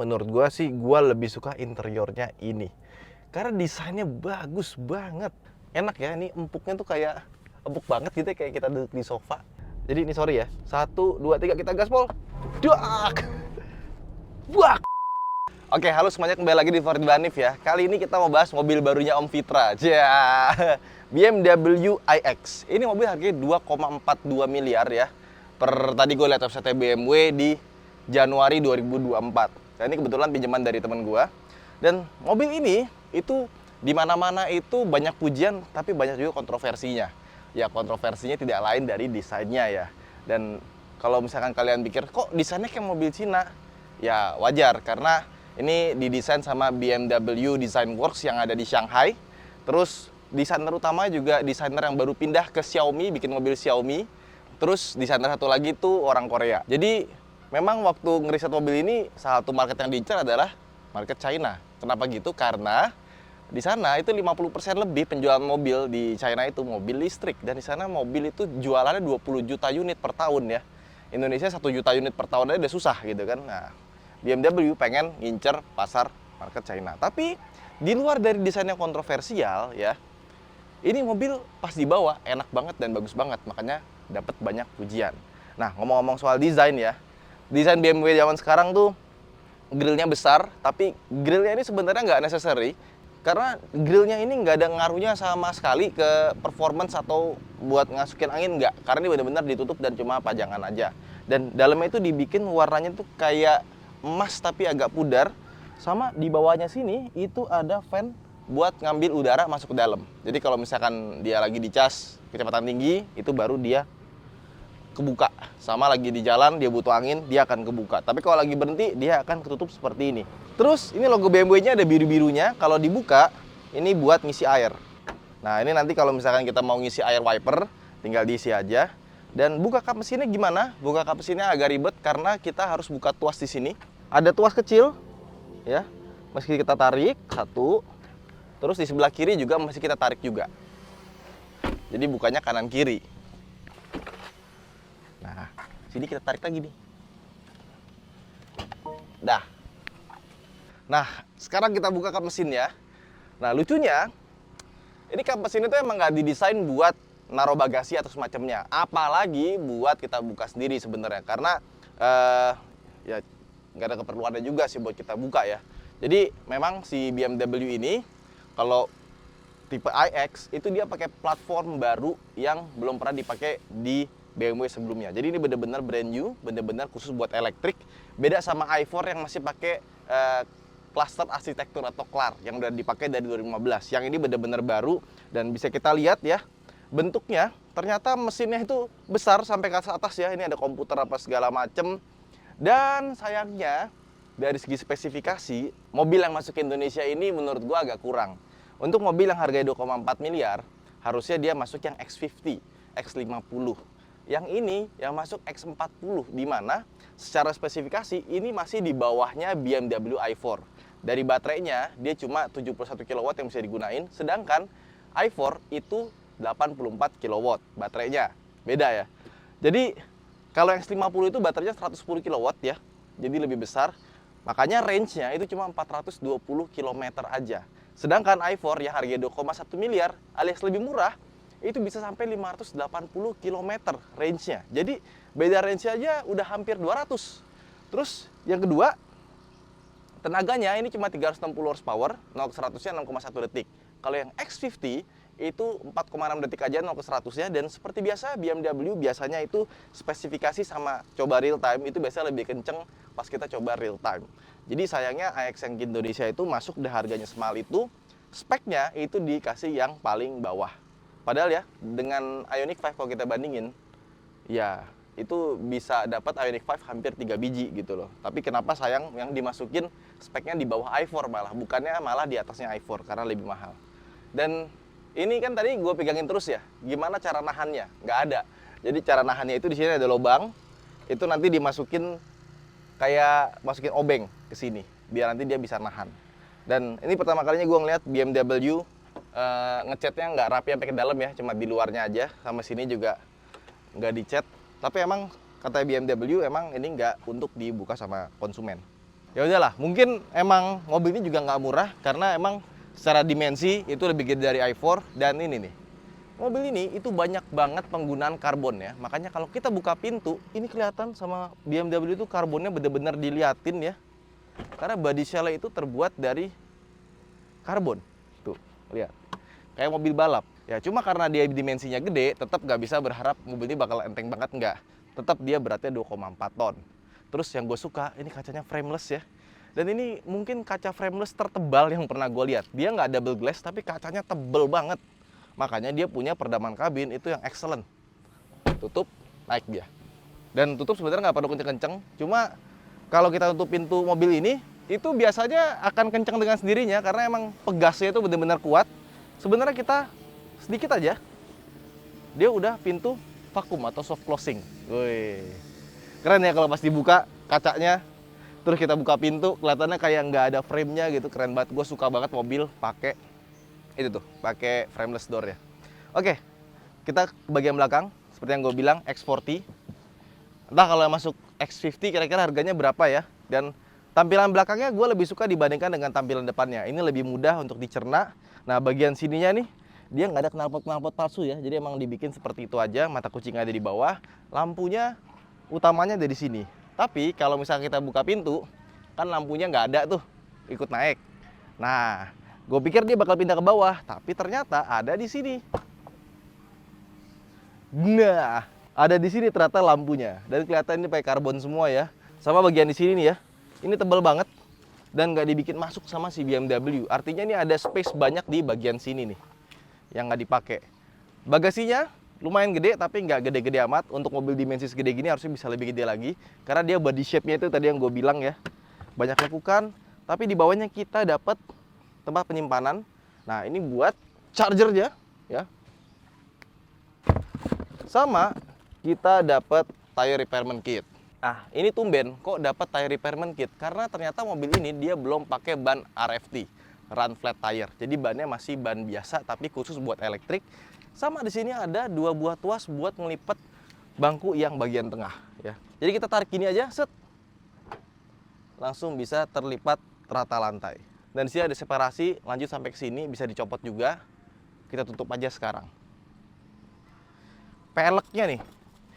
menurut gua sih gua lebih suka interiornya ini. Karena desainnya bagus banget. Enak ya, ini empuknya tuh kayak empuk banget gitu ya, kayak kita duduk di sofa. Jadi ini sorry ya. 1, 2, 3 kita gaspol. Dak. Buak. Oke, halo semuanya, kembali lagi di Ford Banif ya. Kali ini kita mau bahas mobil barunya Om Fitra. BMW iX. Ini mobil harganya 2,42 miliar ya. Tadi gue lihat website BMW di Januari 2024. Nah, ini kebetulan pinjaman dari teman gue. Dan mobil ini itu di mana-mana itu banyak pujian, tapi banyak juga kontroversinya. Ya, kontroversinya tidak lain dari desainnya ya. Dan kalau misalkan kalian pikir, kok desainnya kayak mobil Cina? Ya, wajar karena ini didesain sama BMW Design Works yang ada di Shanghai. Terus desainer utama juga desainer yang baru pindah ke Xiaomi, bikin mobil Xiaomi. Terus desainer satu lagi tuh orang Korea. Jadi memang waktu ngeriset mobil ini, salah satu market yang diincar adalah market China. Kenapa gitu? Karena di sana itu 50% lebih penjualan mobil di China itu mobil listrik. Dan di sana mobil itu jualannya 20 juta unit per tahun ya. Indonesia 1 juta unit per tahun aja udah susah gitu kan. Nah, BMW pengen ngincer pasar market China. Tapi di luar dari desain yang kontroversial ya, ini mobil pas dibawa enak banget dan bagus banget, makanya dapat banyak pujian. Nah, ngomong-ngomong soal desain ya, desain BMW zaman sekarang tuh grillnya besar, tapi grillnya ini sebenarnya nggak necessary, karena grillnya ini nggak ada ngaruhnya sama sekali ke performance atau buat ngasukin angin, nggak. Karena ini benar-benar ditutup dan cuma pajangan aja. Dan dalamnya itu dibikin warnanya tuh kayak emas tapi agak pudar. Sama di bawahnya sini itu ada fan buat ngambil udara masuk ke dalam. Jadi kalau misalkan dia lagi dicas kecepatan tinggi, itu baru dia kebuka. Sama lagi di jalan dia butuh angin, dia akan kebuka. Tapi kalau lagi berhenti, dia akan ketutup seperti ini. Terus ini logo BMW-nya ada biru-birunya. Kalau dibuka, ini buat ngisi air. Nah, ini nanti kalau misalkan kita mau ngisi air wiper, tinggal diisi aja. Dan buka kap mesinnya gimana? Buka kap mesinnya agak ribet karena kita harus buka tuas di sini. Ada tuas kecil, ya. Meski kita tarik satu, terus di sebelah kiri juga masih kita tarik juga. Jadi bukanya kanan kiri. Nah, sini kita tarik lagi nih. Dah. Nah, sekarang kita buka kap mesin ya. Nah, lucunya, ini kap mesin itu emang nggak didesain buat naruh bagasi atau semacamnya. Apalagi buat kita buka sendiri sebenarnya. Karena ya nggak ada keperluannya juga sih buat kita buka ya. Jadi memang si BMW ini kalau tipe iX itu dia pakai platform baru yang belum pernah dipakai di BMW sebelumnya. Jadi ini benar-benar brand new, benar-benar khusus buat elektrik. Beda sama i4 yang masih pakai cluster arsitektur atau CLAR yang udah dipakai dari 2015. Yang ini benar-benar baru dan bisa kita lihat ya, bentuknya ternyata mesinnya itu besar sampai ke atas ya. Ini ada komputer apa segala macem. Dan sayangnya dari segi spesifikasi, mobil yang masuk ke Indonesia ini menurut gua agak kurang. Untuk mobil yang harganya 2,4 miliar, harusnya dia masuk yang X50, X50. Yang ini yang masuk X40, di mana secara spesifikasi ini masih di bawahnya BMW i4. Dari baterainya dia cuma 71 kW yang bisa digunain, sedangkan i4 itu 84 kW baterainya. Beda ya. Jadi kalau yang X50 itu baterainya 110 kW ya. Jadi lebih besar. Makanya range-nya itu cuma 420 km aja. Sedangkan i4 yang harganya 2,1 miliar alias lebih murah, itu bisa sampai 580 km range-nya. Jadi beda range aja udah hampir 200. Terus yang kedua, tenaganya ini cuma 360 horsepower, 0 ke 100-nya 6,1 detik. Kalau yang X50 itu 4,6 detik aja 0 ke 100-nya. Dan seperti biasa BMW biasanya itu spesifikasi sama coba real time itu biasanya lebih kenceng pas kita coba real time. Jadi sayangnya iX yang di Indonesia itu masuk di harganya semahal itu, speknya itu dikasih yang paling bawah. Padahal ya, dengan Ioniq 5 kalau kita bandingin, ya itu bisa dapat Ioniq 5 hampir 3 biji gitu loh. Tapi kenapa sayang yang dimasukin speknya di bawah i4 malah, bukannya malah di atasnya i4 karena lebih mahal. Dan ini kan tadi gue pegangin terus ya, gimana cara nahannya? Nggak ada. Jadi cara nahannya itu di sini ada lubang, itu nanti dimasukin kayak masukin obeng ke sini, biar nanti dia bisa nahan. Dan ini pertama kalinya gue ngeliat BMW ngecatnya nggak rapi sampai ke dalam ya, cuma di luarnya aja, sama sini juga nggak dicat. Tapi emang kata BMW emang ini nggak untuk dibuka sama konsumen. Ya udahlah, mungkin emang mobil ini juga nggak murah karena emang secara dimensi itu lebih gede dari i4. Dan ini nih, mobil ini itu banyak banget penggunaan karbon ya. Makanya kalau kita buka pintu, ini kelihatan sama BMW itu karbonnya bener-bener diliatin ya. Karena body shell itu terbuat dari karbon. Tuh, lihat. Kayak mobil balap. Ya cuma karena dia dimensinya gede, tetap nggak bisa berharap mobil ini bakal enteng banget, nggak. Tetap dia beratnya 2,4 ton. Terus yang gue suka, ini kacanya frameless ya. Dan ini mungkin kaca frameless tertebal yang pernah gue lihat. Dia nggak double glass, tapi kacanya tebel banget. Makanya dia punya peredaman kabin itu yang excellent. Tutup, naik dia. Dan tutup sebenarnya nggak perlu kenceng-kenceng. Cuma kalau kita tutup pintu mobil ini, itu biasanya akan kenceng dengan sendirinya. Karena emang pegasnya itu benar-benar kuat. Sebenarnya kita sedikit aja, dia udah pintu vakum atau soft closing. Wih. Keren ya kalau pas dibuka kacanya, terus kita buka pintu, kelihatannya kayak nggak ada frame-nya gitu. Keren banget, gue suka banget mobil pakai itu tuh, pakai frameless door ya. Oke, kita ke bagian belakang, seperti yang gue bilang, X40. Entah kalau masuk X50 kira-kira harganya berapa ya. Dan tampilan belakangnya gue lebih suka dibandingkan dengan tampilan depannya. Ini lebih mudah untuk dicerna. Nah, bagian sininya nih, dia nggak ada knalpot-knalpot palsu ya. Jadi emang dibikin seperti itu aja, mata kucing ada di bawah. Lampunya utamanya dari sini. Tapi kalau misalnya kita buka pintu, kan lampunya nggak ada tuh, ikut naik. Nah, gue pikir dia bakal pindah ke bawah, tapi ternyata ada di sini. Nah, ada di sini ternyata lampunya. Dan kelihatan ini pakai karbon semua ya. Sama bagian di sini nih ya. Ini tebal banget dan nggak dibikin masuk sama si BMW. Artinya ini ada space banyak di bagian sini nih yang nggak dipakai. Bagasinya lumayan gede tapi nggak gede-gede amat. Untuk mobil dimensi segede gini harusnya bisa lebih gede lagi. Karena dia body shape-nya itu tadi yang gue bilang ya. Banyak lekukan, tapi di bawahnya kita dapat tempat penyimpanan. Nah, ini buat chargernya ya. Sama kita dapat tire repairment kit. Ah, ini tumben kok dapat tire repairment kit karena ternyata mobil ini dia belum pakai ban RFT, run flat tire. Jadi bannya masih ban biasa tapi khusus buat elektrik. Sama di sini ada 2 buah tuas buat ngelipat bangku yang bagian tengah ya. Jadi kita tarik gini aja, set. Langsung bisa terlipat rata lantai. Dan di sini ada separasi, lanjut sampai ke sini bisa dicopot juga. Kita tutup aja sekarang. Peleknya nih.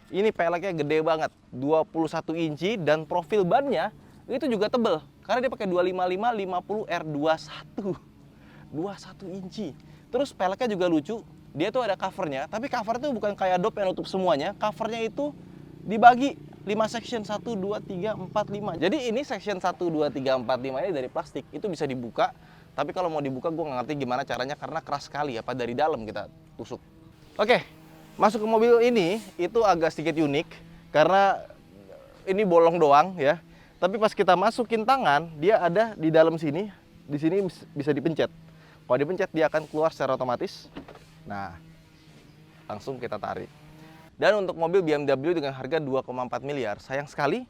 Ini peleknya gede banget, 21 inci dan profil bannya itu juga tebel. Karena dia pakai 255 50 R21. 21 inci. Terus peleknya juga lucu. Dia tuh ada covernya, tapi cover itu bukan kayak dop yang nutup semuanya. Covernya itu dibagi 5 section, 1 2 3 4 5. Jadi ini section 1 2 3 4 5 ini dari plastik. Itu bisa dibuka. Tapi kalau mau dibuka gue nggak ngerti gimana caranya karena keras sekali. Apa dari dalam kita tusuk. Oke. Masuk ke mobil ini itu agak sedikit unik karena ini bolong doang ya. Tapi pas kita masukin tangan, dia ada di dalam sini. Di sini bisa dipencet. Kalau dipencet dia akan keluar secara otomatis. Nah, langsung kita tarik. Dan untuk mobil BMW dengan harga 2,4 miliar, sayang sekali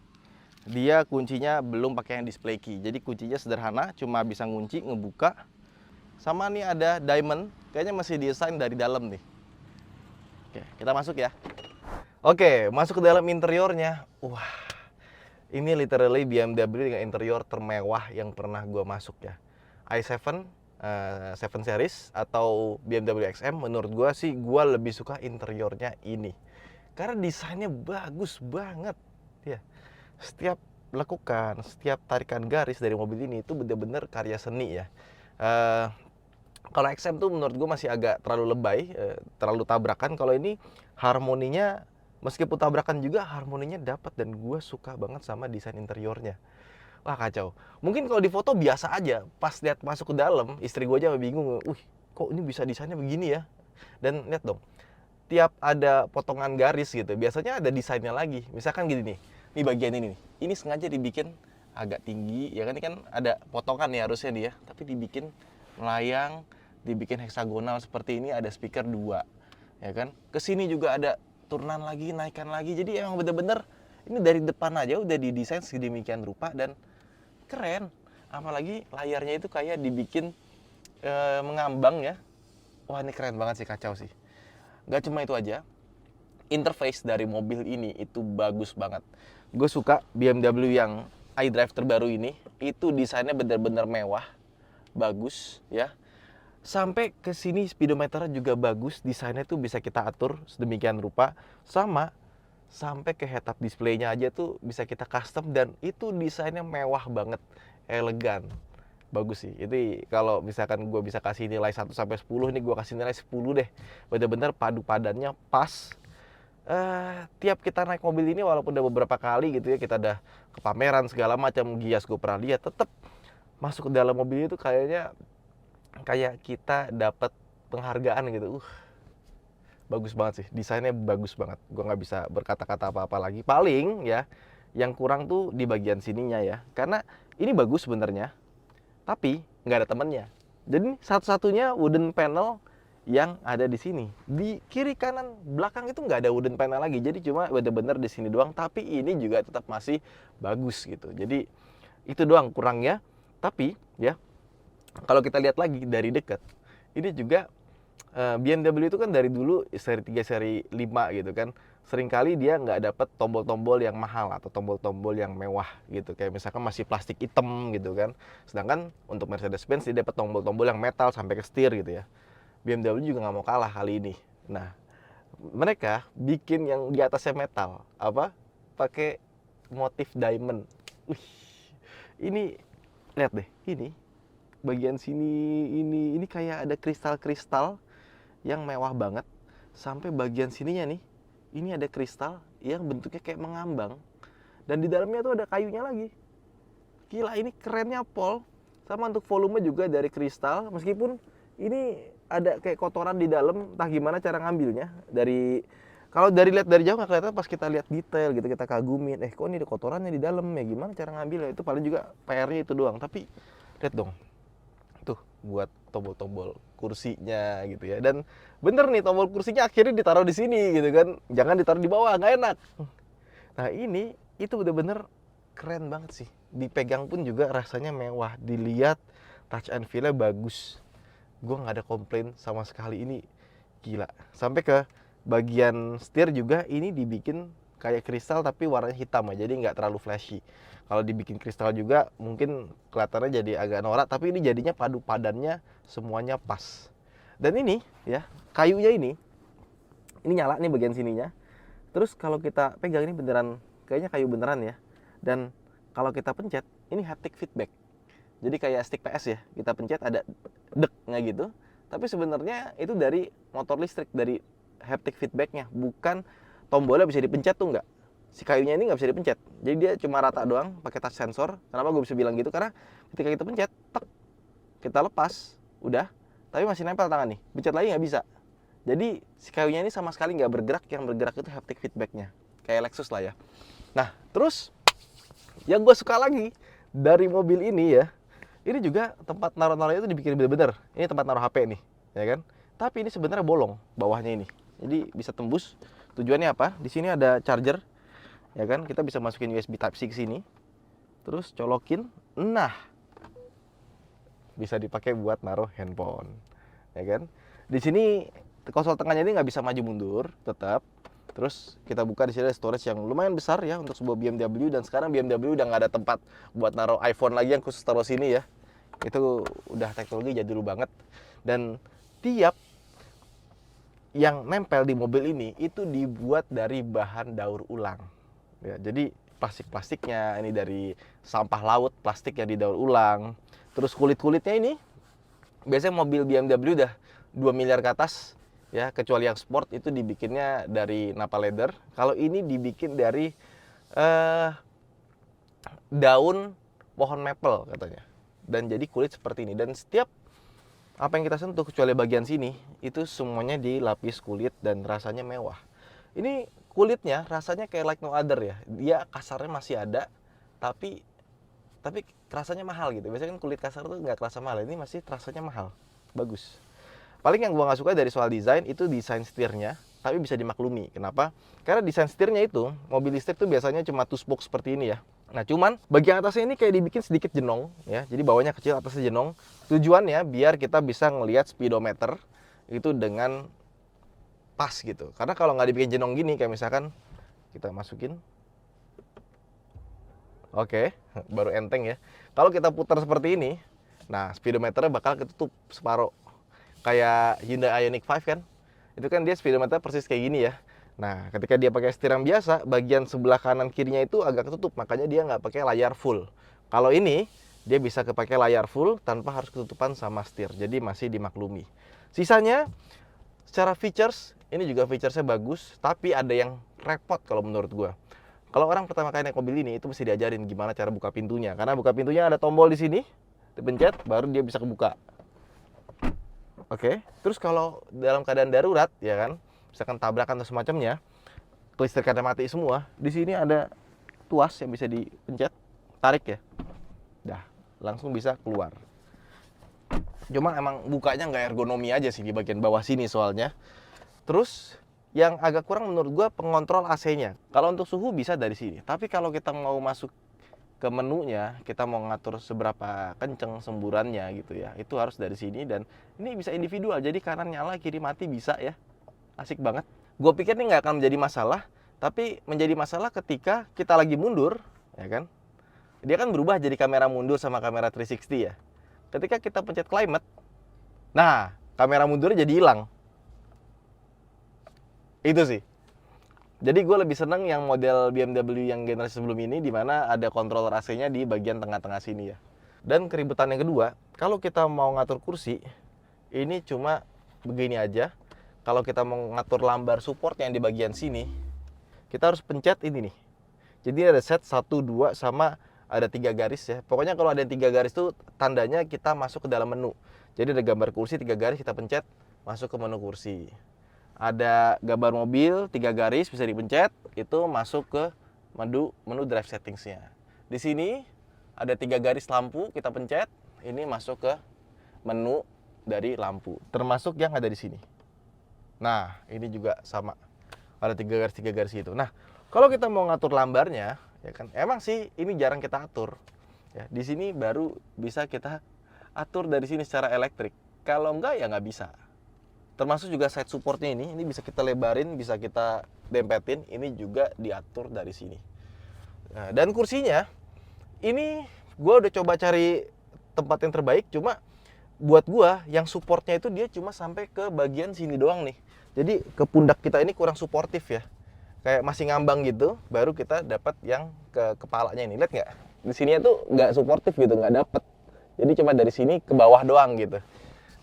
dia kuncinya belum pakai yang display key. Jadi kuncinya sederhana, cuma bisa ngunci, ngebuka. Sama nih ada diamond, kayaknya masih desain dari dalam nih. Oke, kita masuk ya. Oke, masuk ke dalam interiornya. Wah, ini literally BMW dengan interior termewah yang pernah gue masuk ya. i7, 7 Series atau BMW XM, menurut gue sih gue lebih suka interiornya ini. Karena desainnya bagus banget. Ya, setiap lekukan, setiap tarikan garis dari mobil ini itu bener-bener karya seni ya. Kalau XM tuh menurut gue masih agak terlalu lebay, terlalu tabrakan. Kalau ini harmoninya, meskipun tabrakan juga harmoninya dapat dan gue suka banget sama desain interiornya. Wah kacau. Mungkin kalau di foto biasa aja, pas lihat masuk ke dalam, istri gue aja bingung. Wih, kok ini bisa desainnya begini ya? Dan lihat dong, tiap ada potongan garis gitu, biasanya ada desainnya lagi. Misalkan gini nih bagian ini nih. Ini sengaja dibikin agak tinggi, ya kan? Ini kan ada potongan nih harusnya dia, tapi dibikin melayang, dibikin heksagonal seperti ini, ada speaker 2 ya kan. Kesini juga ada turunan lagi, naikkan lagi. Jadi emang bener-bener ini dari depan aja udah didesain sedemikian rupa dan keren. Apalagi layarnya itu kayak dibikin mengambang ya. Wah ini keren banget sih, kacau sih. Gak cuma itu aja, interface dari mobil ini itu bagus banget. Gue suka BMW yang iDrive terbaru ini itu desainnya benar-benar mewah, bagus ya. Sampai ke sini speedometernya juga bagus, desainnya tuh bisa kita atur sedemikian rupa, sama sampai ke head up display-nya aja tuh bisa kita custom dan itu desainnya mewah banget, elegan. Bagus sih. Itu kalau misalkan gue bisa kasih nilai 1 sampai 10, ini gue kasih nilai 10 deh. Bener-bener padu padannya pas. Tiap kita naik mobil ini walaupun udah beberapa kali gitu ya, kita udah ke pameran segala macam, Gias gue pernah lihat, tetap masuk ke dalam mobil itu kayaknya kayak kita dapat penghargaan gitu. Bagus banget sih, desainnya bagus banget. Gue nggak bisa berkata-kata apa-apa lagi. Paling ya, yang kurang tuh di bagian sininya ya. Karena ini bagus sebenarnya, tapi nggak ada temennya. Jadi satu-satunya wooden panel yang ada di sini. Di kiri kanan belakang itu nggak ada wooden panel lagi. Jadi cuma bener-bener di sini doang. Tapi ini juga tetap masih bagus gitu. Jadi itu doang kurangnya. Tapi ya, kalau kita lihat lagi dari dekat, ini juga BMW itu kan dari dulu seri 3, seri 5 gitu kan, seringkali dia nggak dapet tombol-tombol yang mahal atau tombol-tombol yang mewah gitu, kayak misalkan masih plastik hitam gitu kan. Sedangkan untuk Mercedes-Benz dia dapat tombol-tombol yang metal sampai ke setir gitu ya. BMW juga nggak mau kalah kali ini. Nah, mereka bikin yang di atasnya metal, apa? Pakai motif diamond. Wih, ini lihat deh, ini bagian sini ini kayak ada kristal-kristal yang mewah banget. Sampai bagian sininya nih, ini ada kristal yang bentuknya kayak mengambang. Dan di dalamnya tuh ada kayunya lagi. Gila, ini kerennya Pol. Sama untuk volume juga dari kristal. Meskipun ini ada kayak kotoran di dalam, entah gimana cara ngambilnya. Kalau lihat dari jauh nggak kelihatan, pas kita lihat detail gitu, kita kagumin. Kok ini ada kotorannya di dalam ya, gimana cara ngambilnya? Itu paling juga PR-nya itu doang. Tapi lihat dong, tuh buat tombol-tombol kursinya gitu ya. Dan bener nih, tombol kursinya akhirnya ditaruh di sini gitu kan, jangan ditaruh di bawah, nggak enak. Nah ini itu bener-bener keren banget sih, dipegang pun juga rasanya mewah, dilihat touch and feel-nya bagus. Gue nggak ada komplain sama sekali, ini gila. Sampai ke bagian setir juga ini dibikin kayak kristal tapi warnanya hitam ya, jadi nggak terlalu flashy. Kalau dibikin kristal juga mungkin kelihatannya jadi agak norak, tapi ini jadinya padu padannya semuanya pas. Dan ini ya, kayunya ini nyala nih bagian sininya. Terus kalau kita pegang ini beneran, kayaknya kayu beneran ya. Dan kalau kita pencet, ini haptic feedback. Jadi kayak stick PS ya, kita pencet ada dek nggak gitu. Tapi sebenarnya itu dari motor listrik, dari haptic feedbacknya, bukan tombolnya bisa dipencet tuh nggak. Si kayunya ini nggak bisa dipencet, jadi dia cuma rata doang pakai touch sensor. Kenapa gue bisa bilang gitu? Karena ketika kita pencet, tek, kita lepas, udah, tapi masih nempel tangan nih, pencet lagi nggak bisa. Jadi si kayunya ini sama sekali nggak bergerak, yang bergerak itu haptic feedbacknya, kayak Lexus lah ya. Nah, terus yang gue suka lagi dari mobil ini ya, ini juga tempat naruh-naruhnya itu dibikin bener-bener. Ini tempat naruh HP nih, ya kan? Tapi ini sebenarnya bolong bawahnya ini, jadi bisa tembus. Tujuannya apa? Di sini ada charger, ya kan? Kita bisa masukin USB Type-C ke sini, terus colokin. Nah, bisa dipakai buat naruh handphone, ya kan? Di sini konsol tengahnya ini nggak bisa maju mundur, tetap. Terus kita buka, di sini ada storage yang lumayan besar ya untuk sebuah BMW. Dan sekarang BMW udah nggak ada tempat buat naruh iPhone lagi yang khusus taruh sini ya. Itu udah teknologi jadul banget. Dan tiap yang nempel di mobil ini itu dibuat dari bahan daur ulang. Ya, jadi plastik-plastiknya ini dari sampah laut, plastik yang didaur ulang. Terus kulit-kulitnya ini, biasanya mobil BMW udah 2 miliar ke atas ya, kecuali yang sport itu dibikinnya dari Nappa leather. Kalau ini dibikin dari daun pohon maple katanya. Dan jadi kulit seperti ini. Dan setiap apa yang kita sentuh kecuali bagian sini itu semuanya dilapis kulit dan rasanya mewah. Ini kulitnya rasanya kayak like no other ya. Dia kasarnya masih ada, tapi rasanya mahal gitu. Biasanya kan kulit kasar tuh nggak kerasa mahal. Ini masih rasanya mahal. Bagus. Paling yang gua nggak suka dari soal desain itu desain setirnya, tapi bisa dimaklumi. Kenapa? Karena desain setirnya itu, mobil listrik tuh biasanya cuma two spoke seperti ini ya. Nah cuman bagian atasnya ini kayak dibikin sedikit jenong ya. Jadi bawahnya kecil, atasnya jenong. Tujuannya biar kita bisa ngelihat speedometer itu dengan pas gitu. Karena kalau nggak dibikin jenong gini, kayak misalkan kita masukin, Oke, baru enteng ya. Kalau kita putar seperti ini, nah speedometernya bakal ketutup separuh. Kayak Hyundai Ioniq 5 kan? Itu kan dia speedometer persis kayak gini ya. Nah, ketika dia pakai setir yang biasa, bagian sebelah kanan kirinya itu agak ketutup, makanya dia nggak pakai layar full. Kalau ini, dia bisa kepakai layar full tanpa harus ketutupan sama setir, jadi masih dimaklumi. Sisanya, secara features, ini juga featuresnya bagus, tapi ada yang repot kalau menurut gua. Kalau orang pertama kali naik mobil ini, itu mesti diajarin gimana cara buka pintunya. Karena buka pintunya ada tombol di sini, dipencet, baru dia bisa kebuka. Oke, terus kalau dalam keadaan darurat, ya kan, misalkan tabrakan atau semacamnya, kelistrikannya mati semua, di sini ada tuas yang bisa dipencet, tarik ya, dah, langsung bisa keluar. Cuma emang bukanya nggak ergonomi aja sih di bagian bawah sini soalnya. Terus yang agak kurang menurut gua pengontrol AC-nya. Kalau untuk suhu bisa dari sini, tapi kalau kita mau masuk ke menunya, kita mau ngatur seberapa kenceng semburannya gitu ya, itu harus dari sini. Dan ini bisa individual, jadi kanan nyala kiri mati bisa ya, asik banget. Gue pikir ini nggak akan menjadi masalah, tapi menjadi masalah ketika kita lagi mundur, ya kan, dia kan berubah jadi kamera mundur sama kamera 360 ya. Ketika kita pencet climate, nah kamera mundurnya jadi hilang. Itu sih. Jadi gue lebih seneng yang model BMW yang generasi sebelum ini, di mana ada controller AC-nya di bagian tengah-tengah sini ya. Dan keributan yang kedua, kalau kita mau ngatur kursi, ini cuma begini aja. Kalau kita mau ngatur lambar support yang di bagian sini, kita harus pencet ini nih. Jadi ada set 1, 2, sama ada 3 garis ya. Pokoknya kalau ada 3 garis itu tandanya kita masuk ke dalam menu. Jadi ada gambar kursi 3 garis, kita pencet, masuk ke menu kursi. Ada gambar mobil 3 garis bisa dipencet, itu masuk ke menu drive settingsnya. Di sini ada 3 garis lampu, kita pencet, ini masuk ke menu dari lampu, termasuk yang ada di sini. Nah, ini juga sama, ada 3 garis itu. Nah, kalau kita mau ngatur lambarnya, ya kan, emang sih ini jarang kita atur. Ya, di sini baru bisa kita atur dari sini secara elektrik. Kalau enggak ya nggak bisa. Termasuk juga side supportnya ini bisa kita lebarin, bisa kita dempetin, ini juga diatur dari sini. Nah, dan kursinya, ini gue udah coba cari tempat yang terbaik, cuma buat gue yang supportnya itu dia cuma sampai ke bagian sini doang nih. Jadi ke pundak kita ini kurang suportif ya, kayak masih ngambang gitu, baru kita dapat yang ke kepalanya ini. Lihat nggak? Di sini tuh nggak suportif gitu, nggak dapet. Jadi cuma dari sini ke bawah doang gitu.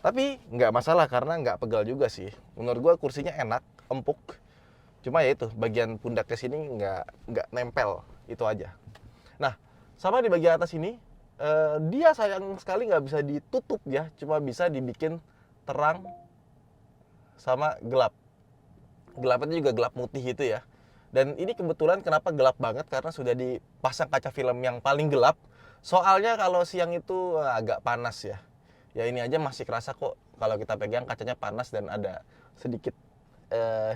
Tapi nggak masalah karena nggak pegal juga sih. Menurut gue kursinya enak, empuk. Cuma ya itu, bagian pundak ke sini nggak nempel, itu aja. Nah, sama di bagian atas ini, dia sayang sekali nggak bisa ditutup ya. Cuma bisa dibikin terang sama gelap. Gelapnya juga gelap putih itu ya. Dan ini kebetulan kenapa gelap banget, karena sudah dipasang kaca film yang paling gelap. Soalnya kalau siang itu agak panas ya. Ya ini aja masih kerasa kok kalau kita pegang kacanya panas dan ada sedikit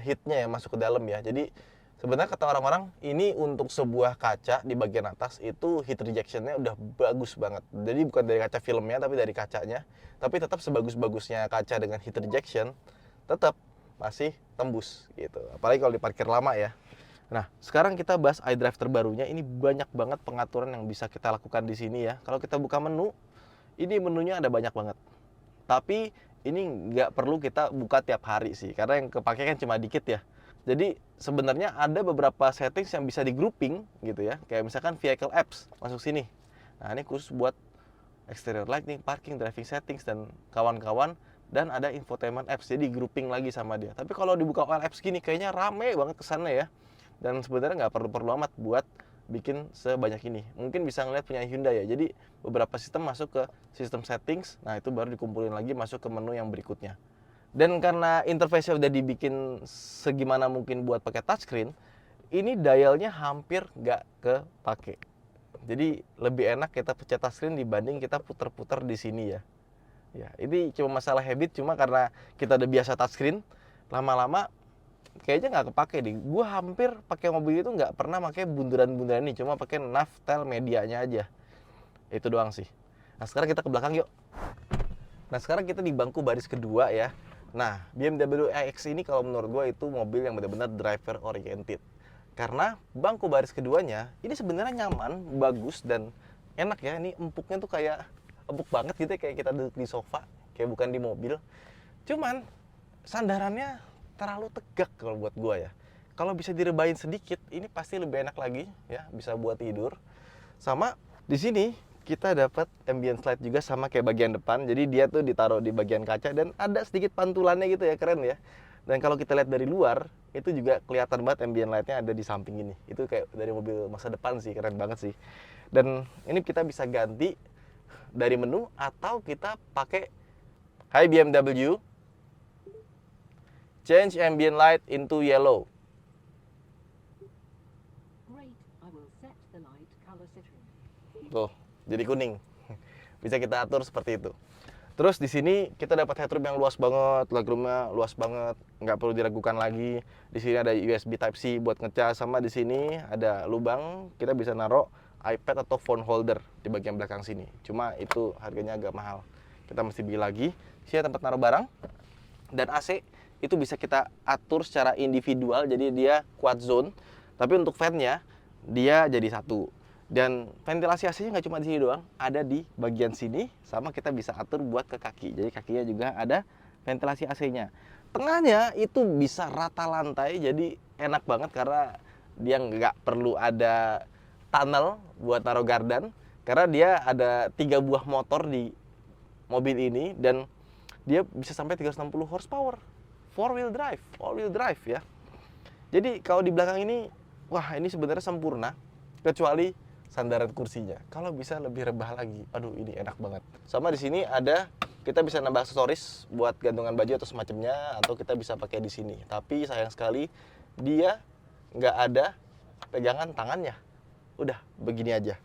heatnya yang masuk ke dalam ya. Jadi sebenarnya kata orang-orang ini untuk sebuah kaca di bagian atas itu heat rejectionnya udah bagus banget. Jadi bukan dari kaca filmnya tapi dari kacanya. Tapi tetap sebagus-bagusnya kaca dengan heat rejection tetap masih tembus gitu. Apalagi kalau diparkir lama ya. Nah, sekarang kita bahas iDrive terbarunya. Ini banyak banget pengaturan yang bisa kita lakukan di sini ya. Kalau kita buka menu, ini menunya ada banyak banget. Tapi ini nggak perlu kita buka tiap hari sih, karena yang kepake kan cuma dikit ya. Jadi sebenarnya ada beberapa settings yang bisa di grouping gitu ya. Kayak misalkan vehicle apps masuk sini. Nah, ini khusus buat exterior lighting, parking, driving settings, dan kawan-kawan. Dan ada infotainment apps, jadi grouping lagi sama dia. Tapi kalau dibuka all apps gini, kayaknya rame banget kesana ya. Dan sebenarnya nggak perlu-perlu amat buat bikin sebanyak ini. Mungkin bisa ngeliat punya Hyundai ya. Jadi beberapa sistem masuk ke sistem settings. Nah, itu baru dikumpulin lagi masuk ke menu yang berikutnya. Dan karena interface-nya udah dibikin segimana mungkin buat pakai touchscreen, ini dialnya hampir nggak kepake. Jadi lebih enak kita pencet touchscreen dibanding kita puter-puter di sini ya. Ya, ini cuma masalah habit, cuma karena kita udah biasa touchscreen, lama-lama kayaknya nggak kepake deh. Gue hampir pakai mobil itu nggak pernah pakai bundaran-bundaran ini, cuma pakai navtel medianya aja. Itu doang sih. Nah, sekarang kita ke belakang yuk. Nah, sekarang kita di bangku baris kedua ya. Nah, BMW iX ini kalau menurut gue itu mobil yang benar-benar driver oriented. Karena bangku baris keduanya ini sebenarnya nyaman, bagus, dan enak ya. Ini empuknya tuh kayak empuk banget gitu ya, kayak kita duduk di sofa, kayak bukan di mobil. Cuman sandarannya terlalu tegak kalau buat gua ya. Kalau bisa direbahin sedikit, ini pasti lebih enak lagi ya, bisa buat tidur. Sama di sini kita dapat ambient slide juga sama kayak bagian depan. Jadi dia tuh ditaruh di bagian kaca dan ada sedikit pantulannya gitu ya, keren ya. Dan kalau kita lihat dari luar, itu juga kelihatan banget ambient light-nya ada di samping ini. Itu kayak dari mobil masa depan sih, keren banget sih. Dan ini kita bisa ganti dari menu atau kita pakai Hi BMW, change ambient light into yellow. Great, I will set the light color citron. Tuh, jadi kuning. Bisa kita atur seperti itu. Terus di sini kita dapat headroom yang luas banget, legroomnya luas banget, nggak perlu diragukan lagi. Di sini ada USB Type C buat ngecas, sama di sini ada lubang, kita bisa naruh iPad atau phone holder di bagian belakang sini. Cuma itu harganya agak mahal, kita mesti beli lagi. Sini tempat naruh barang, dan AC itu bisa kita atur secara individual, jadi dia quad zone. Tapi untuk fan-nya dia jadi satu. Dan ventilasi AC-nya nggak cuma di sini doang, ada di bagian sini, sama kita bisa atur buat ke kaki. Jadi kakinya juga ada ventilasi AC-nya. Tengahnya itu bisa rata lantai, jadi enak banget karena dia nggak perlu ada tunnel buat naruh gardan. Karena dia ada 3 buah motor di mobil ini, dan dia bisa sampai 360 horsepower. All wheel drive ya. Jadi kalau di belakang ini, wah ini sebenarnya sempurna, kecuali sandaran kursinya. Kalau bisa lebih rebah lagi. Aduh, ini enak banget. Sama di sini ada, kita bisa nambah aksesoris buat gantungan baju atau semacamnya, atau kita bisa pakai di sini. Tapi sayang sekali dia nggak ada pegangan tangannya. Udah begini aja.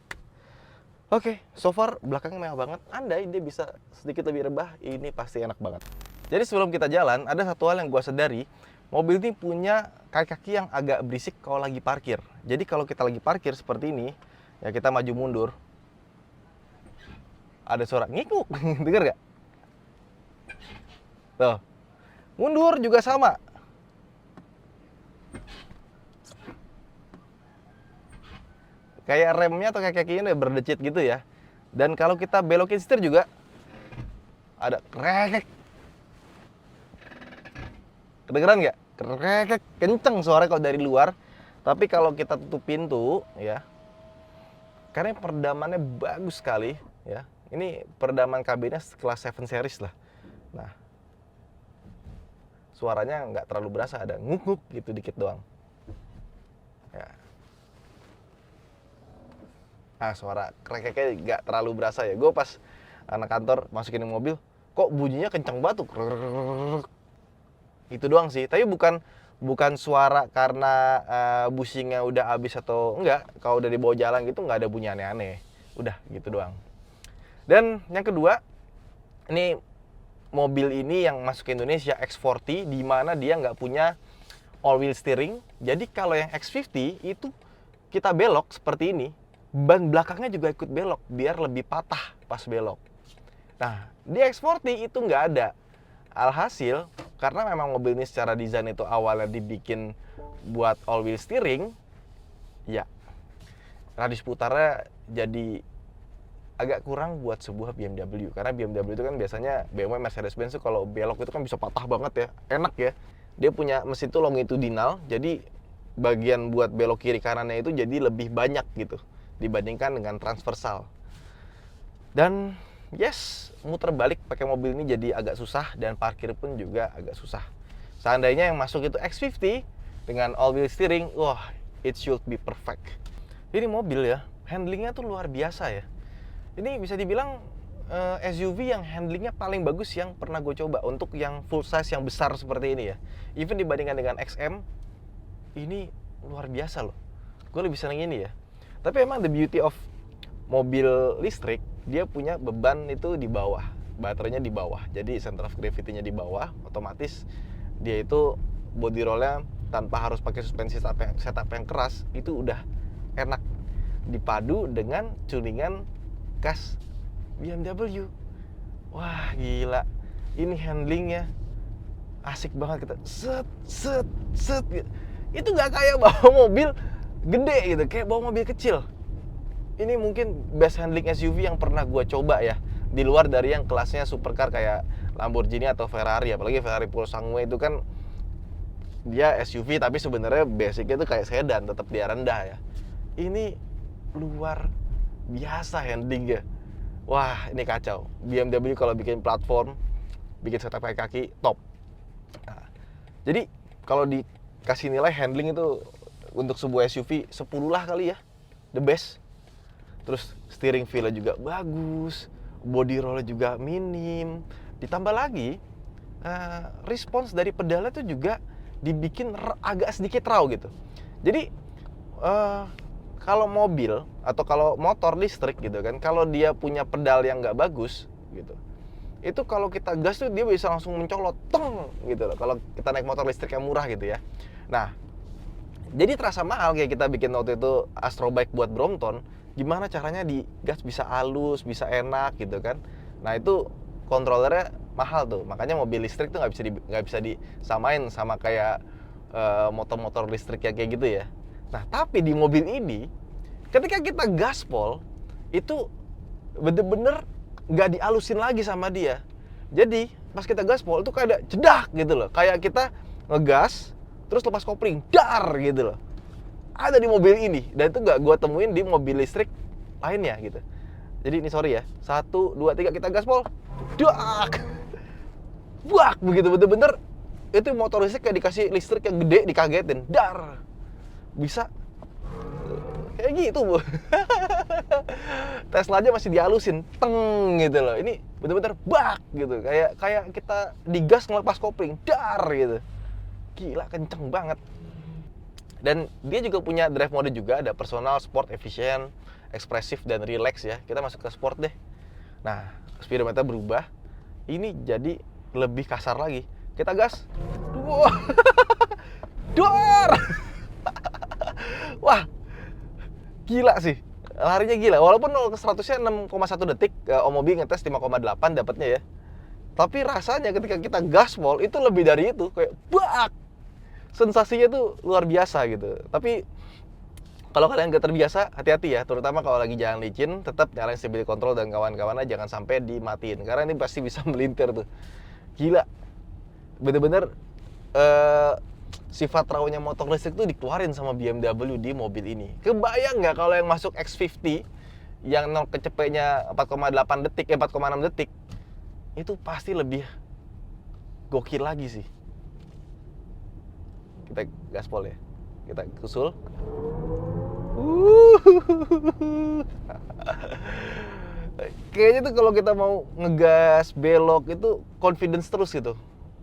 Oke, so far belakangnya mewah banget. Andai dia bisa sedikit lebih rebah, ini pasti enak banget. Jadi sebelum kita jalan, ada satu hal yang gua sadari. Mobil ini punya kaki-kaki yang agak berisik kalau lagi parkir. Jadi kalau kita lagi parkir seperti ini, ya kita maju mundur, ada suara ngikuk. Dengar gak? Tuh, mundur juga sama. Kayak remnya atau kaki-kakinya udah berdecit gitu ya. Dan kalau kita belokin setir juga ada krek. Kedengeran nggak? Krek, kenceng suara kalau dari luar. Tapi kalau kita tutup pintu ya, karena peredamannya bagus sekali ya. Ini peredaman kabinnya kelas 7 series lah. Nah, suaranya nggak terlalu berasa, ada nguk-nguk gitu dikit doang. Ya. Nah, suara krek-kreknya nggak terlalu berasa ya. Gue pas anak kantor masukin mobil, kok bunyinya kenceng banget tuh. Itu doang sih. Tapi bukan suara karena bushingnya udah habis atau enggak. Kalau udah dibawa jalan gitu nggak ada bunyi aneh-aneh. Udah gitu doang. Dan yang kedua, ini mobil ini yang masuk ke Indonesia X40, di mana dia nggak punya all wheel steering. Jadi kalau yang X50 itu kita belok seperti ini, ban belakangnya juga ikut belok biar lebih patah pas belok. Nah, di X40 itu nggak ada. Alhasil, karena memang mobil ini secara desain itu awalnya dibikin buat all wheel steering, ya radius putarnya jadi agak kurang buat sebuah BMW. Karena BMW itu kan biasanya BMW, Mercedes-Benz itu kalau belok itu kan bisa patah banget ya, enak ya. Dia punya mesin itu longitudinal, jadi bagian buat belok kiri kanannya itu jadi lebih banyak gitu dibandingkan dengan transversal. Dan yes, muter balik pakai mobil ini jadi agak susah, dan parkir pun juga agak susah. Seandainya yang masuk itu X50 dengan all wheel steering, wah, it should be perfect. Ini mobil ya, handlingnya tuh luar biasa ya. Ini bisa dibilang SUV yang handlingnya paling bagus yang pernah gue coba untuk yang full size yang besar seperti ini ya. Even dibandingkan dengan XM, ini luar biasa loh. Gue lebih seneng ini ya. Tapi emang the beauty of mobil listrik, dia punya beban itu di bawah, baterainya di bawah. Jadi center of gravity-nya di bawah, otomatis dia itu body roll-nya tanpa harus pakai suspensi setup yang keras, itu udah enak. Dipadu dengan tuningan khas BMW. Wah, gila. Ini handlingnya asik banget, kita set. itu nggak kayak bawa mobil gede gitu, kayak bawa mobil kecil. Ini mungkin best handling SUV yang pernah gue coba ya, di luar dari yang kelasnya supercar kayak Lamborghini atau Ferrari. Apalagi Ferrari Pulsangue itu kan dia SUV tapi sebenarnya basicnya itu kayak sedan, tetap dia rendah ya. Ini luar biasa handlingnya. Wah, ini kacau. BMW kalau bikin platform, bikin setup kaki top. Nah, jadi kalau dikasih nilai handling itu untuk sebuah SUV 10 lah kali ya, the best. Terus steering feel-nya juga bagus, body roll-nya juga minim. Ditambah lagi respons dari pedalnya tuh juga dibikin agak sedikit raw gitu. Jadi kalau mobil atau kalau motor listrik gitu kan, kalau dia punya pedal yang nggak bagus gitu, itu kalau kita gas tuh dia bisa langsung mencolot, teng gitu loh. Kalau kita naik motor listrik yang murah gitu ya. Nah, jadi terasa mahal kayak kita bikin waktu itu Astro Bike buat Brompton. Gimana caranya di gas bisa halus, bisa enak gitu kan. Nah itu kontrolernya mahal tuh. Makanya mobil listrik tuh nggak bisa disamain sama kayak motor-motor listrik yang kayak gitu ya. Nah tapi di mobil ini, ketika kita gaspol, itu bener-bener nggak dialusin lagi sama dia. Jadi pas kita gaspol itu kayak ada jedak gitu loh. Kayak kita ngegas, terus lepas kopling, dar gitu loh. Ada di mobil ini, dan itu nggak gue temuin di mobil listrik lainnya gitu. Jadi ini sorry ya, 1, 2, 3 kita gaspol, dak, buak begitu bener-bener. Itu motor listrik kayak dikasih listrik yang gede, dikagetin, dar, bisa kayak gitu bu. Tesla aja masih dihalusin, teng gitu loh. Ini bener-bener bak gitu, kayak kita digas ngelepas kopling, dar gitu. Gila kenceng banget. Dan dia juga punya drive mode juga, ada personal, sport, efisien, ekspresif, dan relax ya. Kita masuk ke sport deh. Nah, speedometer berubah. Ini jadi lebih kasar lagi. Kita gas. Wah. Dor. Wah. Gila sih. Larinya gila. Walaupun 0 ke 100-nya 6,1 detik, Om Mobi ngetes 5,8 dapatnya ya. Tapi rasanya ketika kita gaspol itu lebih dari itu, kayak bak. Sensasinya tuh luar biasa gitu. Tapi kalau kalian gak terbiasa, hati-hati ya. Terutama kalau lagi jalan licin, tetap nyalain stability control dan kawan-kawannya jangan sampai dimatiin. Karena ini pasti bisa melintir tuh. Gila. Bener-bener sifat rawnya motor listrik tuh dikeluarin sama BMW di mobil ini. Kebayang nggak kalau yang masuk X50 yang 0 ke cepenya 4,8 detik, 4,6 detik, itu pasti lebih gokil lagi sih. Kita gaspol ya, kita usul. Kayaknya tuh kalau kita mau ngegas belok itu confidence terus gitu,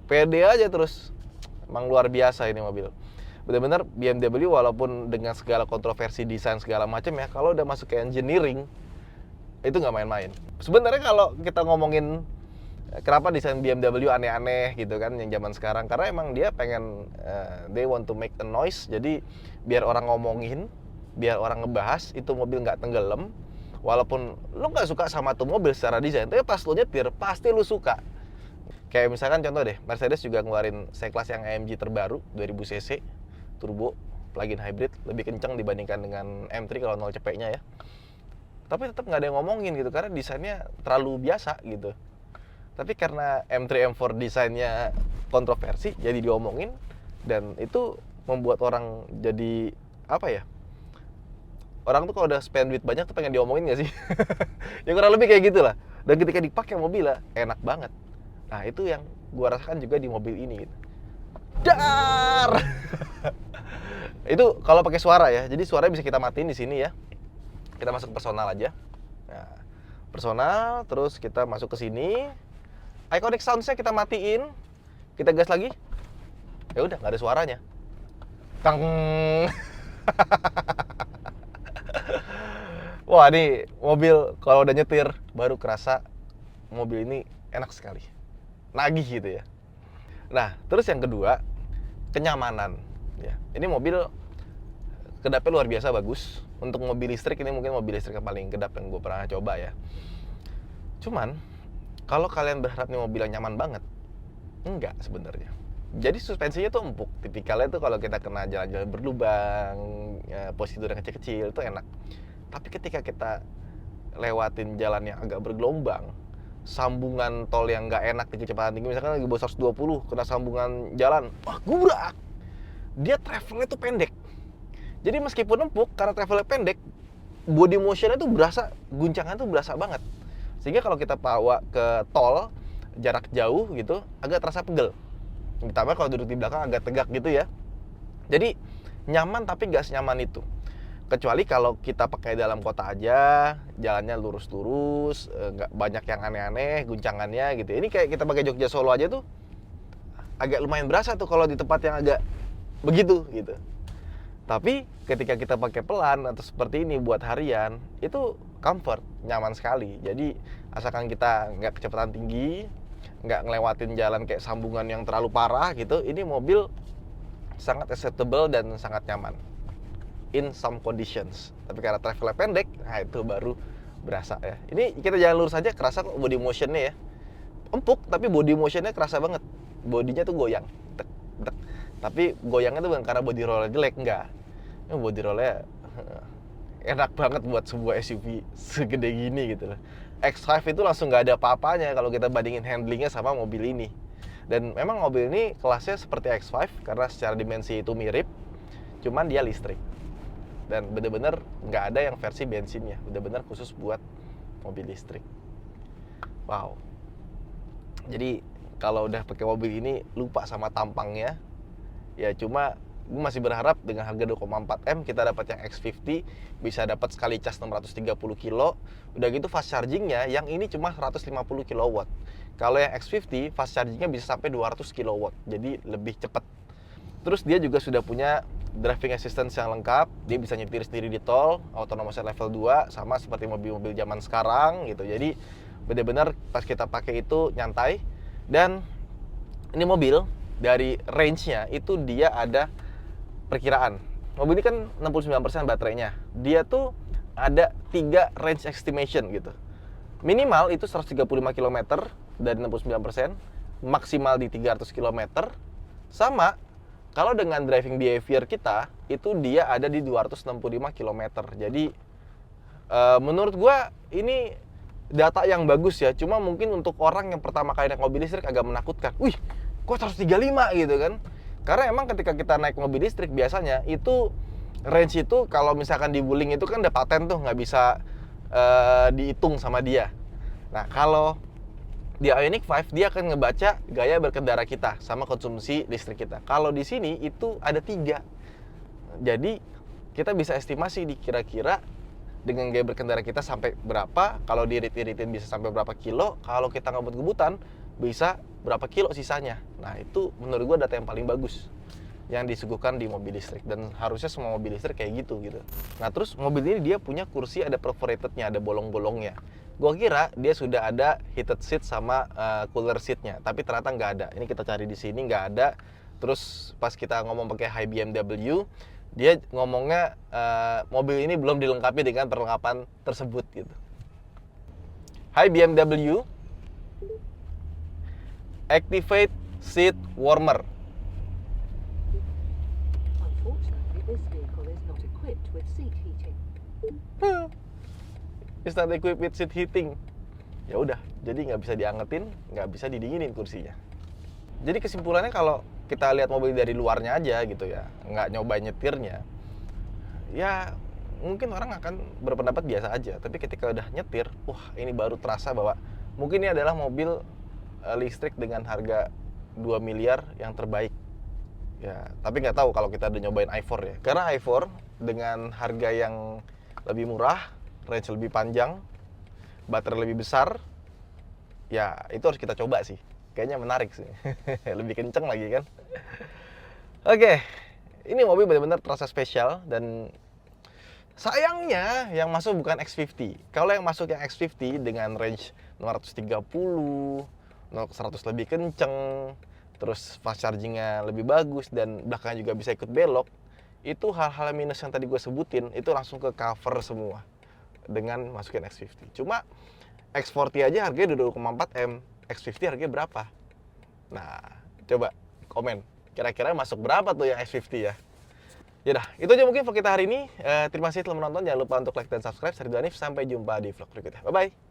pede aja terus. Emang luar biasa ini mobil. Bener-bener BMW walaupun dengan segala kontroversi desain segala macam ya, kalau udah masuk ke engineering itu nggak main-main. Sebenarnya kalau kita ngomongin kenapa desain BMW aneh-aneh gitu kan yang zaman sekarang, karena emang dia pengen they want to make a noise, jadi biar orang ngomongin, biar orang ngebahas itu mobil nggak tenggelam. Walaupun lu nggak suka sama tuh mobil secara desain, tapi pas lu nyetir pasti lu suka. Kayak misalkan contoh deh, Mercedes juga ngeluarin C-Class yang AMG terbaru 2000 cc turbo plug-in hybrid, lebih kencang dibandingkan dengan M3 kalau 0 cepeknya ya. Tapi tetap nggak ada yang ngomongin gitu karena desainnya terlalu biasa gitu. Tapi karena M3 M4 desainnya kontroversi, jadi diomongin, dan itu membuat orang jadi apa ya? Orang tuh kalau udah spend duit banyak tuh pengen diomongin nggak sih? Ya kurang lebih kayak gitulah. Dan ketika dipakai mobilnya enak banget. Nah itu yang gua rasakan juga di mobil ini gitu. Dar. Itu kalau pakai suara ya. Jadi suaranya bisa kita matiin di sini ya. Kita masuk ke personal aja. Nah, personal, terus kita masuk ke sini. Iconic sounds-nya kita matiin. Kita gas lagi. Ya udah, nggak ada suaranya. Tang. Wah, ini mobil kalau udah nyetir baru kerasa mobil ini enak sekali. Nagih gitu ya. Nah, terus yang kedua, kenyamanan ya. Ini mobil kedapnya luar biasa bagus. Untuk mobil listrik ini mungkin mobil listrik yang paling kedap yang gue pernah coba ya. Cuman kalau kalian berharap nih mobil yang nyaman banget, enggak sebenarnya. Jadi suspensinya tuh empuk. Tipikalnya tuh kalau kita kena jalan-jalan berlubang, posisi duduk yang kecil-kecil itu enak. Tapi ketika kita lewatin jalan yang agak bergelombang, sambungan tol yang nggak enak di kecepatan tinggi, misalkan lagi bawa 120, kena sambungan jalan, wah gubrak. Dia travelnya tuh pendek. Jadi meskipun empuk, karena travelnya pendek, body motionnya tuh berasa, guncangan tuh berasa banget. Sehingga kalau kita bawa ke tol, jarak jauh gitu, agak terasa pegel. Ditambah kalau duduk di belakang agak tegak gitu ya. Jadi nyaman tapi nggak senyaman itu. Kecuali kalau kita pakai dalam kota aja, jalannya lurus-lurus, nggak banyak yang aneh-aneh, guncangannya gitu. Ini kayak kita pakai Jogja Solo aja tuh, agak lumayan berasa tuh kalau di tempat yang agak begitu gitu. Tapi ketika kita pakai pelan atau seperti ini buat harian, itu comfort, nyaman sekali. Jadi asalkan kita nggak kecepatan tinggi, nggak ngelewatin jalan kayak sambungan yang terlalu parah gitu, ini mobil sangat acceptable dan sangat nyaman in some conditions. Tapi karena travelnya pendek, nah itu baru berasa ya. Ini kita jalan lurus aja kerasa kok body motionnya ya. Empuk tapi body motionnya kerasa banget. Bodinya tuh goyang. Tek, tek. Tapi goyangnya tuh bukan karena body rollnya jelek, enggak. Ini body rollnya enak banget buat sebuah SUV segede gini gitu loh. X5 itu langsung nggak ada apa-apanya kalau kita bandingin handlingnya sama mobil ini. Dan memang mobil ini kelasnya seperti X5 karena secara dimensi itu mirip, cuman dia listrik. Dan bener-bener nggak ada yang versi bensinnya, bener-bener khusus buat mobil listrik. Wow. Jadi kalau udah pakai mobil ini lupa sama tampangnya. Ya cuma gue masih berharap dengan harga 2,4 M kita dapat yang X50, bisa dapat sekali cas 630 kilo. Udah gitu fast chargingnya yang ini cuma 150 kW. Kalau yang X50 fast chargingnya bisa sampai 200 kW, jadi lebih cepat. Terus dia juga sudah punya driving assistance yang lengkap, dia bisa nyetir sendiri di tol, autonomous level 2, sama seperti mobil-mobil zaman sekarang gitu. Jadi benar-benar pas kita pakai itu nyantai. Dan ini mobil dari range-nya itu dia ada perkiraan. Mobil ini kan 69% baterainya. Dia tuh ada 3 range estimation gitu. Minimal itu 135 km dari 69%, maksimal di 300 km. Sama kalau dengan driving behavior kita, itu dia ada di 265 km. Jadi menurut gua ini data yang bagus ya. Cuma mungkin untuk orang yang pertama kali naik mobil listrik agak menakutkan. Wih, kok 135 gitu kan? Karena emang ketika kita naik mobil listrik biasanya itu range itu kalau misalkan di Wuling itu kan udah paten tuh, nggak bisa dihitung sama dia. Nah kalau di Ioniq 5 dia akan ngebaca gaya berkendara kita sama konsumsi listrik kita. Kalau di sini itu ada 3. Jadi kita bisa estimasi di kira-kira dengan gaya berkendara kita sampai berapa. Kalau diirit-iritin bisa sampai berapa kilo. Kalau kita ngebut-ngebutan bisa berapa kilo sisanya. Nah itu menurut gue data yang paling bagus yang disuguhkan di mobil listrik, dan harusnya semua mobil listrik kayak gitu. Nah terus mobil ini dia punya kursi ada perforatednya, ada bolong-bolongnya. Gua kira dia sudah ada heated seat sama cooler seatnya, tapi ternyata nggak ada. Ini kita cari di sini nggak ada. Terus pas kita ngomong pakai Hi BMW, dia ngomongnya mobil ini belum dilengkapi dengan perlengkapan tersebut gitu. Hi BMW, activate seat warmer. Unfortunately, this vehicle is not equipped with seat heating. It's not equipped with seat heating. Ya udah, jadi nggak bisa diangetin, nggak bisa didinginin kursinya. Jadi kesimpulannya kalau kita lihat mobil dari luarnya aja gitu ya, nggak nyoba nyetirnya, ya mungkin orang akan berpendapat biasa aja. Tapi ketika udah nyetir, wah ini baru terasa bahwa mungkin ini adalah mobil listrik dengan harga 2 miliar yang terbaik. Ya, tapi nggak tahu kalau kita udah nyobain i4 ya. Karena i4 dengan harga yang lebih murah, range lebih panjang, baterai lebih besar, ya itu harus kita coba sih. Kayaknya menarik sih. Lebih kenceng lagi kan. Oke, ini mobil benar-benar terasa spesial, dan sayangnya yang masuk bukan X50. Kalau yang masuk yang X50 dengan range 230, 0-100 lebih kenceng, terus fast chargingnya lebih bagus, dan belakangnya juga bisa ikut belok, itu hal-hal minus yang tadi gue sebutin itu langsung ke cover semua dengan masukin X50. Cuma X40 aja harganya udah 2,4 M, X50 harganya berapa? Nah, coba komen. Kira-kira masuk berapa tuh yang S50 ya? Yaudah, itu aja mungkin vlog kita hari ini. Terima kasih telah menonton. Jangan lupa untuk like dan subscribe. Saya Ridwan Hanif. Sampai jumpa di vlog berikutnya. Bye-bye.